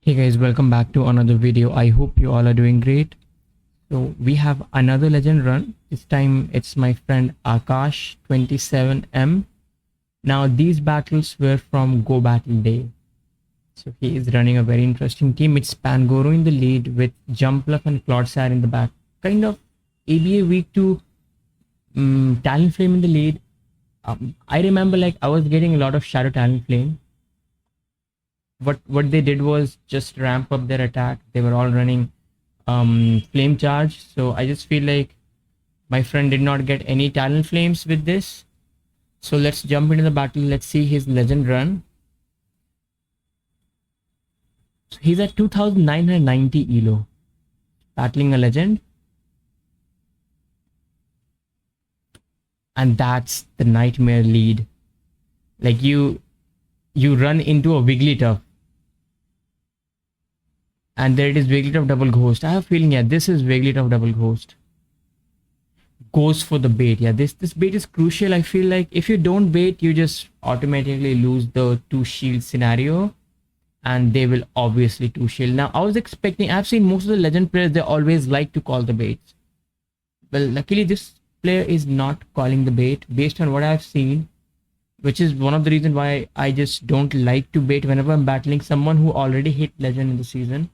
Hey guys, welcome back to another video. I hope you all are doing great. So we have another legend run. This time it's my friend Akash 27M. Now these battles were from Go Battle Day. So he is running a very interesting team. It's Pangoro in the lead with Jumpluff and Clodsire in the back. Kind of ABA week 2 Talonflame in the lead. I remember like I was getting a lot of Shadow Talonflame. What they did was just ramp up their attack. They were all running flame charge, so I just feel like my friend did not get any Talonflames with this. So let's jump into the battle. Let's see his legend run. So he's at 2990 elo, battling a legend, and that's the nightmare lead. Like you run into a Wigglytuff. And there it is, Wigglytuff double ghost. I have a feeling, yeah, this is Wigglytuff double ghost. Goes for the bait. Yeah, this bait is crucial. I feel like if you don't bait, you just automatically lose the 2 shield scenario. And they will obviously 2 shield. Now, I was expecting, I've seen most of the legend players, they always like to call the baits. Well, luckily this player is not calling the bait based on what I've seen. Which is one of the reasons why I just don't like to bait whenever I'm battling someone who already hit legend in the season.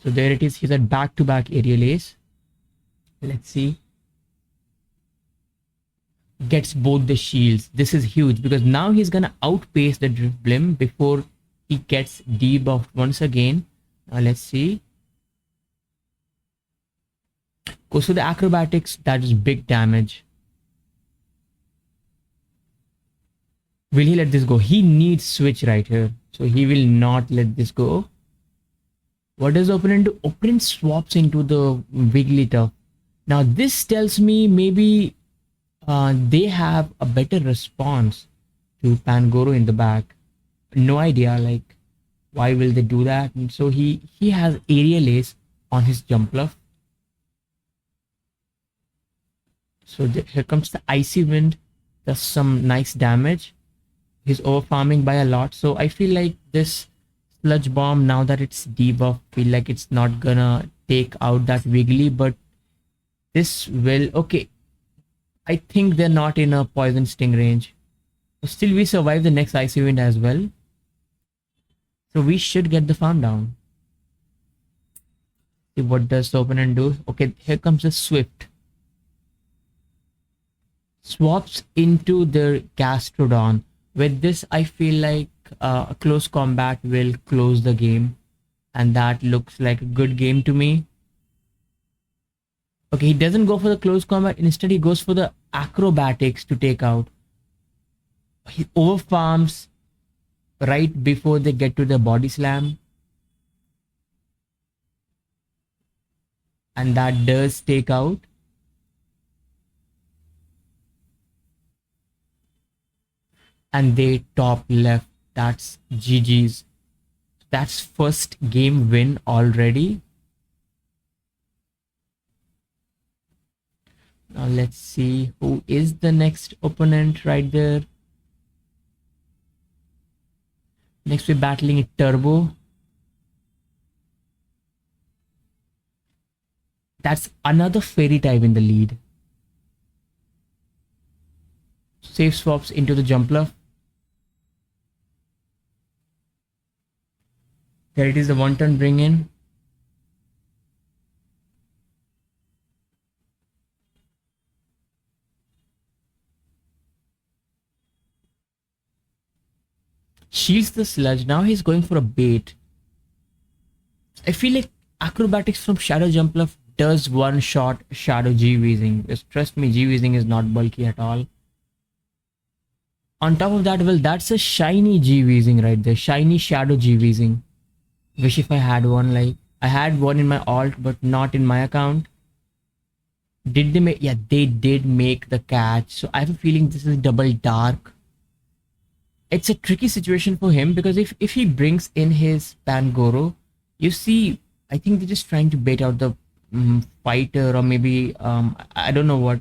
So there it is. He's at back-to-back aerial ace. Let's see. Gets both the shields. This is huge because now he's gonna outpace the Drifblim before he gets debuffed once again. Now let's see. Goes for the acrobatics. That is big damage. Will he let this go? He needs switch right here. So he will not let this go. What does opponent do? Opponent swaps into the Wigglytuff. Now this tells me maybe they have a better response to Pangoro in the back. No idea, like why will they do that? And so he has aerial ace on his Jumpluff. So here comes the icy wind. Does some nice damage. He's over farming by a lot. So I feel like this sludge bomb, now that it's debuff, feel like it's not gonna take out that Wiggly, but this will. Okay, I think they're not in a poison sting range. But still we survive the next icy wind as well. So we should get the farm down. See what does the opponent do. Okay, here comes the Swift. Swaps into their Gastrodon. With this, I feel like a close combat will close the game. And that looks like a good game to me. Okay, he doesn't go for the close combat. Instead, he goes for the acrobatics to take out. He overfarms right before they get to the body slam. And that does take out. And they top left. That's GG's. That's first game win already. Now let's see who is the next opponent right there. Next we're battling a Turbo. That's another fairy type in the lead. Safe swaps into the Jumpluff. There it is, the 1-turn bring in. Shields the sludge. Now he's going for a bait. I feel like acrobatics from Shadow Jumpluff does one-shot Shadow G-Weezing. Just trust me, G-Weezing is not bulky at all. On top of that, well, that's a shiny G-Weezing right there. Shiny Shadow G-Weezing. Wish if I had one. Like I had one in my alt, but not in my account. Did they make? Yeah, they did make the catch. So I have a feeling this is double dark. It's a tricky situation for him because if he brings in his Pangoro, you see, I think they're just trying to bait out the fighter, or maybe I don't know what.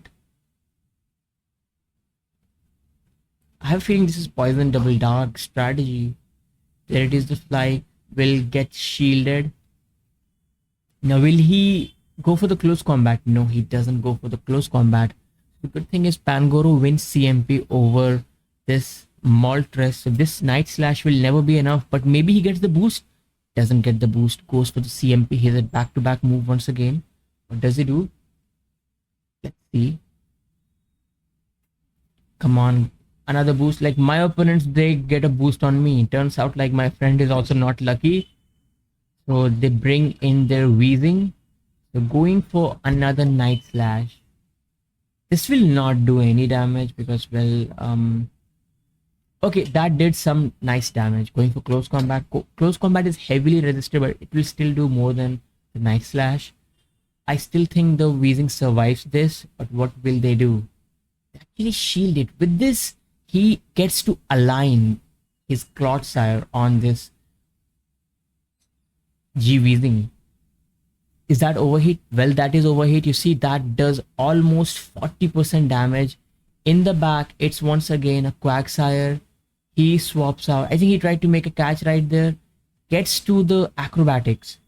I have a feeling this is poison double dark strategy. There it is, the fly will get shielded. Now, will he go for the close combat? No, he doesn't go for the close combat. The good thing is Pangoro wins CMP over this Moltres. So this Night Slash will never be enough, but maybe he gets the boost. Doesn't get the boost, goes for the CMP. He's a back-to-back move once again. What does he do? Let's see. Come on, another boost. Like my opponents, they get a boost on me. Turns out like my friend is also not lucky. So they bring in their Weezing. So going for another Night Slash. This will not do any damage because, well, okay, that did some nice damage. Going for close combat. Close combat is heavily resisted, but it will still do more than the Night Slash. I still think the Weezing survives this, but what will they do? They actually shield it. With this, he gets to align his Clodsire on this G Weezing. Is that overheat? Well, that is overheat. You see, that does almost 40% damage. In the back, it's once again a Quagsire. He swaps out. I think he tried to make a catch right there. Gets to the acrobatics.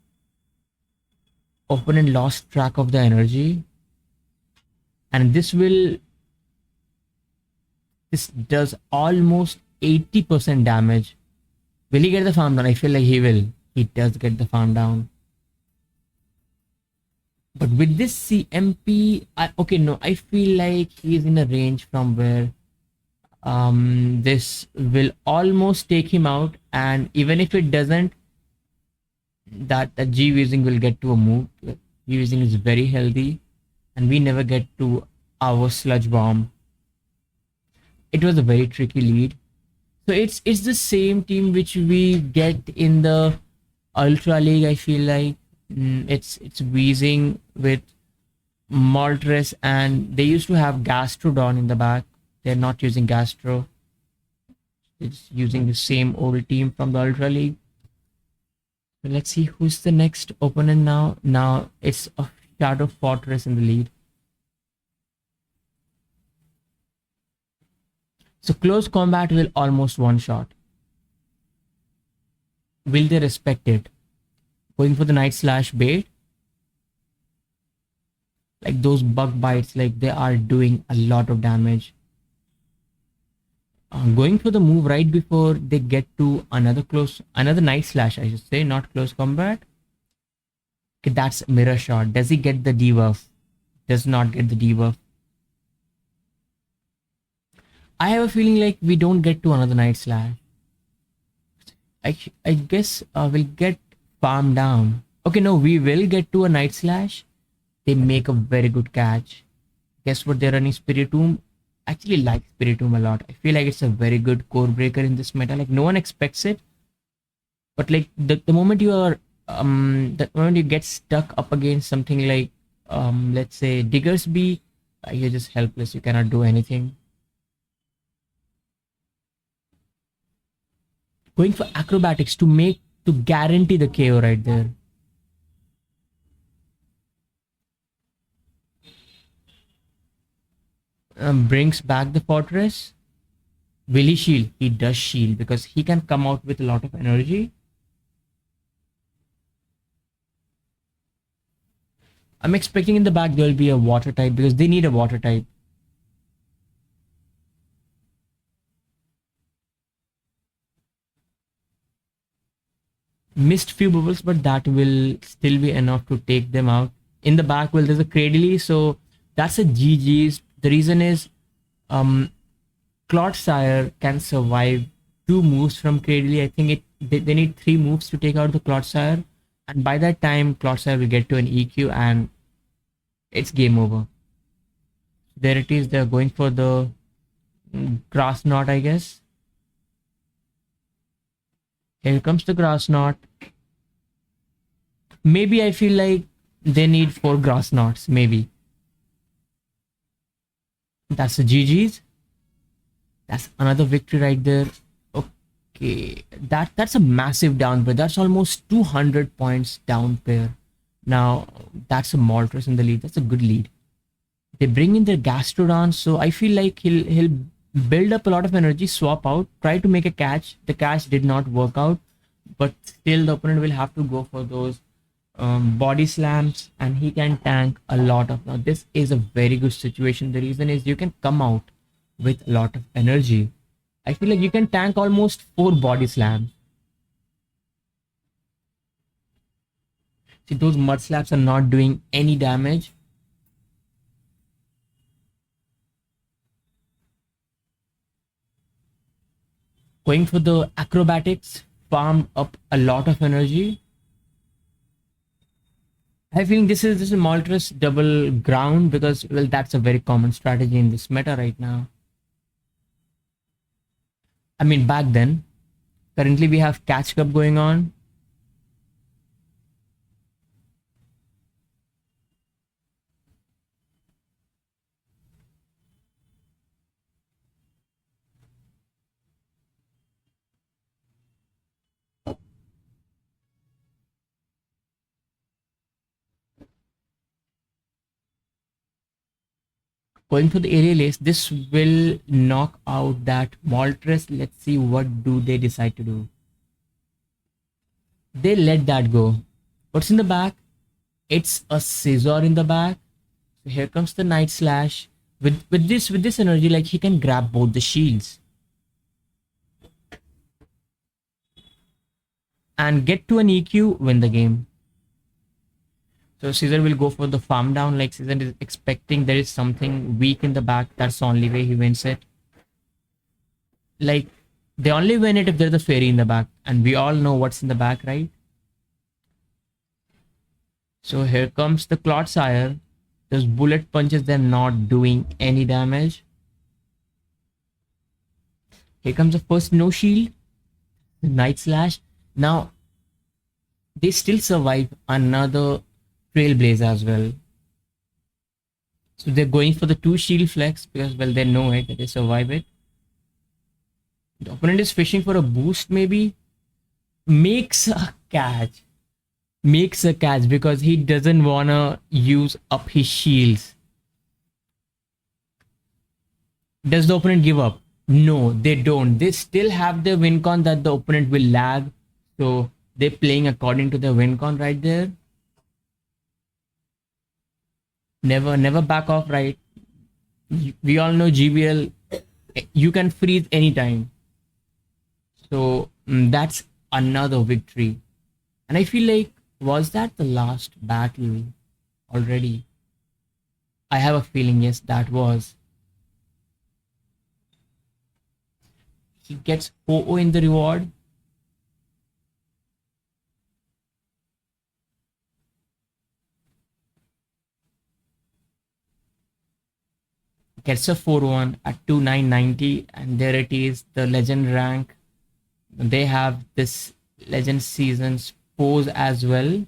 Opponent lost track of the energy. And this does almost 80% damage. Will he get the farm down? I feel like he will. He does get the farm down. But with this CMP, I feel like he's in a range from where this will almost take him out, and even if it doesn't, that G Weezing will get to a move. G Weezing is very healthy, and we never get to our Sludge Bomb. It was a very tricky lead. So it's the same team which we get in the Ultra League. I feel like it's Weezing with Moltres, and they used to have Gastrodon in the back. They're not using Gastro. It's using the same old team from the Ultra League. So let's see who's the next opponent now. Now it's a Shadow Fortress in the lead. So close combat will almost one shot. Will they respect it? Going for the Night Slash bait. Like those bug bites, like they are doing a lot of damage. Going for the move right before they get to another Night Slash, I should say, not close combat. Okay, that's Mirror Shot. Does he get the debuff? Does not get the debuff. I have a feeling like we don't get to another Night Slash. I guess we'll get farmed down. Okay, no, we will get to a Night Slash. They make a very good catch. Guess what? They're running Spiritomb. Actually like Spiritomb a lot. I feel like it's a very good core breaker in this meta. Like no one expects it, but like the moment you are the moment you get stuck up against something like let's say Diggersby, you're just helpless. You cannot do anything. Going for acrobatics to guarantee the KO right there. Brings back the fortress. Will he shield? He does shield because he can come out with a lot of energy. I'm expecting in the back there will be a water type because they need a water type. Missed few bubbles, but that will still be enough to take them out. In the back, well, there's a Cradily, so that's a GG's. The reason is Clodsire can survive 2 moves from Cradily. I think they need 3 moves to take out the Clodsire, and by that time Clodsire will get to an EQ and it's game over. There it is. They're going for the Grass Knot, I guess. Here comes the Grass Knot. Maybe I feel like they need 4 Grass Knots, maybe. That's the GG's. That's another victory right there. Okay, that's a massive down pair. That's almost 200 points down pair. Now that's a Moltres in the lead. That's a good lead. They bring in their Gastrodon, so I feel like he'll build up a lot of energy, swap out, try to make a catch. The catch did not work out. but still the opponent will have to go for those body slams, and he can tank a lot of. Now this is a very good situation. The reason is you can come out with a lot of energy. I feel like you can tank almost 4 body slams. See, those mud slaps are not doing any damage. Going for the acrobatics farmed up a lot of energy. I think this is Moltres double ground because, well, that's a very common strategy in this meta right now. I mean, back then. Currently, we have Catch Cup going on. Going for the aerial ace, this will knock out that Moltres. Let's see what do they decide to do. They let that go. What's in the back? It's a scissor in the back. So here comes the Night Slash. With this energy, like he can grab both the shields and get to an EQ, win the game. So Caesar will go for the farm down, like Caesar is expecting there is something weak in the back. That's the only way he wins it. Like, they only win it if there's a fairy in the back. And we all know what's in the back, right? So here comes the Clodsire. Those bullet punches, they're not doing any damage. Here comes the first no shield. Night Slash. Now, they still survive another Trailblaze as well. So they're going for the 2 shield flex because, well, they know it, that they survive it. The opponent is fishing for a boost, maybe. Makes a catch. Makes a catch because he doesn't want to use up his shields. Does the opponent give up? No, they don't. They still have their win con that the opponent will lag. So they're playing according to their win con right there. Never back off, right? We all know GBL, you can freeze anytime. So that's another victory. And I feel like, was that the last battle already? I have a feeling, yes, that was. He gets 4-0 in the reward. Gets a 4-1 at 2990, and there it is, the legend rank. They have this legend seasons pose as well.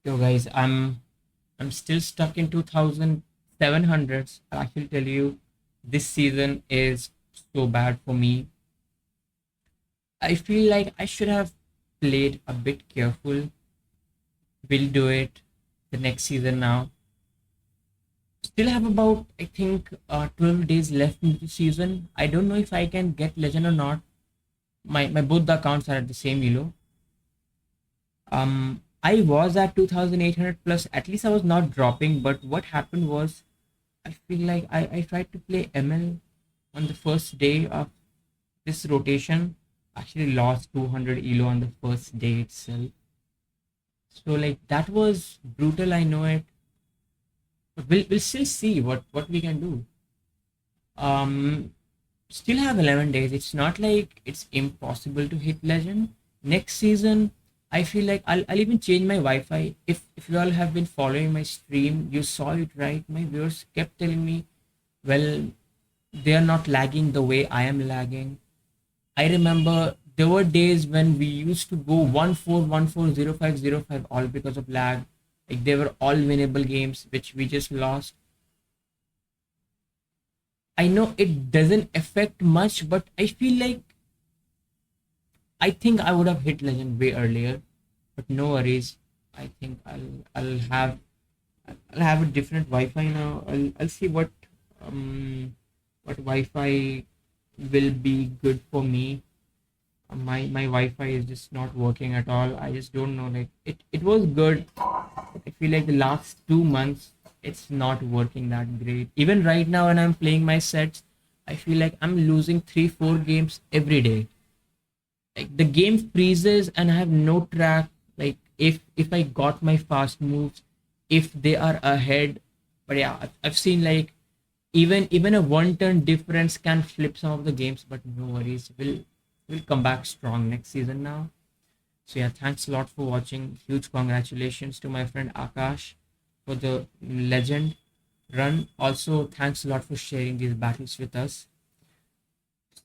Yo guys, I'm still stuck in 2700s. I'll actually tell you, this season is so bad for me. I feel like I should have played a bit careful. We'll do it the next season now. Still have about, I think, 12 days left in the season. I don't know if I can get legend or not. My both the accounts are at the same elo. I was at 2800 plus. At least I was not dropping. But what happened was, I feel like I tried to play ML on the first day of this rotation. Actually lost 200 elo on the first day itself. So like that was brutal. I know it. But we'll still see what we can do. Still have 11 days. It's not like it's impossible to hit legend. Next season, I feel like I'll even change my Wi-Fi. If you all have been following my stream, you saw it, right? My viewers kept telling me, well, they are not lagging the way I am lagging. I remember there were days when we used to go 1-4, 1-4, 0-5, 0-5 all because of lag. Like they were all winnable games which we just lost. I know it doesn't affect much, but I feel like I think I would have hit legend way earlier. But no worries. I think I'll have a different Wi-Fi now. I'll see what Wi-Fi will be good for me. My Wi-Fi is just not working at all. I just don't know. Like it was good. I feel like the last 2 months it's not working that great. Even right now when I'm playing my sets, I feel like I'm losing 3 4 games every day. Like the game freezes and I have no track. Like if I got my fast moves, if they are ahead. But yeah, I've seen like even a one turn difference can flip some of the games. But no worries, we'll come back strong next season now. So yeah, thanks a lot for watching. Huge congratulations to my friend Akash for the legend run. Also, thanks a lot for sharing these battles with us.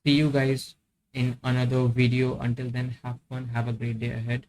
See you guys in another video. Until then, have fun. Have a great day ahead.